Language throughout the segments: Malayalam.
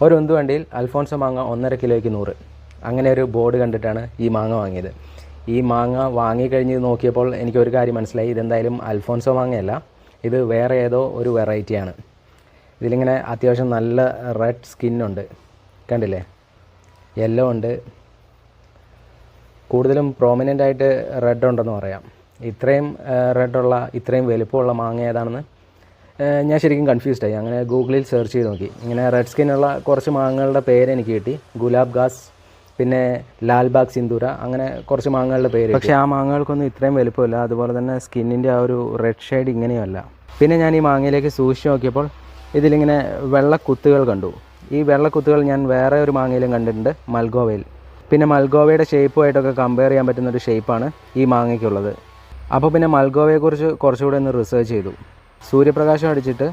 ഒരു ഉന്തുവണ്ടിയിൽ അൽഫോൺസോ മാങ്ങ 1.5 കിലോയ്ക്ക് 100. അങ്ങനെ ഒരു ബോർഡ് കണ്ടിട്ടാണ് ഈ മാങ്ങ വാങ്ങിയത്. ഈ മാങ്ങ വാങ്ങിക്കഴിഞ്ഞ് നോക്കിയപ്പോൾ എനിക്കൊരു കാര്യം മനസ്സിലായി. ഇതെന്തായാലും അൽഫോൺസോ മാങ്ങയല്ല, ഇത് വേറെ ഏതോ ഒരു വെറൈറ്റിയാണ്. ഇതിലിങ്ങനെ അത്യാവശ്യം നല്ല റെഡ് സ്കിന്നുണ്ട്, കണ്ടില്ലേ? യെല്ലോ ഉണ്ട്, കൂടുതലും പ്രോമിനൻ്റ് ആയിട്ട് റെഡ് ഉണ്ടെന്ന് പറയാം. ഇത്രയും റെഡുള്ള ഇത്രയും വലുപ്പമുള്ള മാങ്ങ ഏതാണെന്ന് ഞാൻ ശരിക്കും കൺഫ്യൂസ്ഡായി. അങ്ങനെ ഗൂഗിളിൽ സെർച്ച് ചെയ്ത് നോക്കി. ഇങ്ങനെ റെഡ് സ്കിന്നുള്ള കുറച്ച് മാങ്ങകളുടെ പേര് എനിക്ക് കിട്ടി. ഗുലാബ് ഗാസ്, പിന്നെ ലാൽബാഗ് സിന്ദൂര, അങ്ങനെ കുറച്ച് മാങ്ങകളുടെ പേര്. പക്ഷേ ആ മാങ്ങകൾക്കൊന്നും ഇത്രയും വലുപ്പമില്ല. അതുപോലെ തന്നെ സ്കിന്നിൻ്റെ ആ ഒരു റെഡ് ഷെയ്ഡ് ഇങ്ങനെയല്ല. പിന്നെ ഞാൻ ഈ മാങ്ങയിലേക്ക് സൂക്ഷിച്ച് നോക്കിയപ്പോൾ ഇതിലിങ്ങനെ വെള്ളക്കുത്തുകൾ കണ്ടു. ഈ വെള്ളക്കുത്തുകൾ ഞാൻ വേറെ ഒരു മാങ്ങയിലും കണ്ടിട്ടുണ്ട്, മൽഗോവയിൽ. പിന്നെ മൽഗോവയുടെ ഷേപ്പുമായിട്ടൊക്കെ കമ്പയർ ചെയ്യാൻ പറ്റുന്നൊരു ഷേപ്പാണ് ഈ മാങ്ങയ്ക്കുള്ളത്. അപ്പോൾ പിന്നെ മൽഗോവയെക്കുറിച്ച് കുറച്ചുകൂടെ ഒന്ന് റിസർച്ച് ചെയ്തു. സൂര്യപ്രകാശം അടിച്ചിട്ട്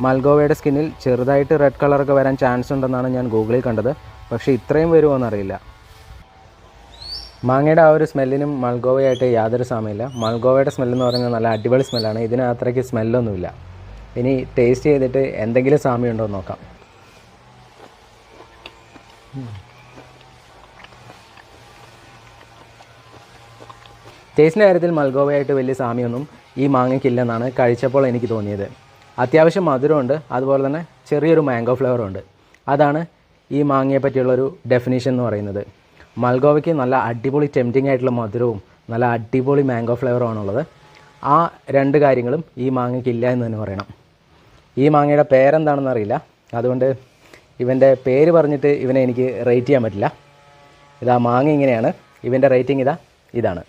മൽഗോവയുടെ സ്കിന്നിൽ ചെറുതായിട്ട് റെഡ് കളറൊക്കെ വരാൻ ചാൻസ് ഉണ്ടെന്നാണ് ഞാൻ ഗൂഗിളിൽ കണ്ടത്. പക്ഷേ ഇത്രയും വരുമോ എന്നറിയില്ല. മാങ്ങയുടെ ആ ഒരു സ്മെല്ലിനും മൽഗോവയായിട്ട് യാതൊരു സാമ്യമില്ല. മൽഗോവയുടെ സ്മെല്ലെന്ന് പറയുന്നത് നല്ല അടിപൊളി സ്മെല്ലാണ്. ഇതിന് അത്രയ്ക്ക് സ്മെല്ലൊന്നുമില്ല. ഇനി ടേസ്റ്റ് ചെയ്തിട്ട് എന്തെങ്കിലും സാമ്യമുണ്ടോ എന്ന് നോക്കാം. ടേസ്റ്റിൻ്റെ കാര്യത്തിൽ മൽഗോവയായിട്ട് വലിയ സാമ്യമൊന്നും ഈ മാങ്ങയ്ക്കില്ലെന്നാണ് കഴിച്ചപ്പോൾ എനിക്ക് തോന്നിയത്. അത്യാവശ്യം മധുരമുണ്ട്, അതുപോലെ തന്നെ ചെറിയൊരു മാംഗോ ഫ്ലേവറുണ്ട്. അതാണ് ഈ മാങ്ങയെ പറ്റിയുള്ളൊരു ഡെഫിനേഷൻ എന്ന് പറയുന്നത്. മൽഗോവയ്ക്ക് നല്ല അടിപൊളി ടെംപ്റ്റിംഗ് ആയിട്ടുള്ള മധുരവും നല്ല അടിപൊളി മാംഗോ ഫ്ലേവറുമാണുള്ളത്. ആ രണ്ട് കാര്യങ്ങളും ഈ മാങ്ങയ്ക്കില്ല എന്ന് തന്നെ പറയണം. ഈ മാങ്ങയുടെ പേരെന്താണെന്ന് അറിയില്ല, അതുകൊണ്ട് ഇവൻ്റെ പേര് പറഞ്ഞിട്ട് ഇവനെ എനിക്ക് റേറ്റ് ചെയ്യാൻ പറ്റില്ല. ഇതാ മാങ്ങ ഇങ്ങനെയാണ്. ഇവൻ്റെ റേറ്റിംഗ് ഇതാണ്.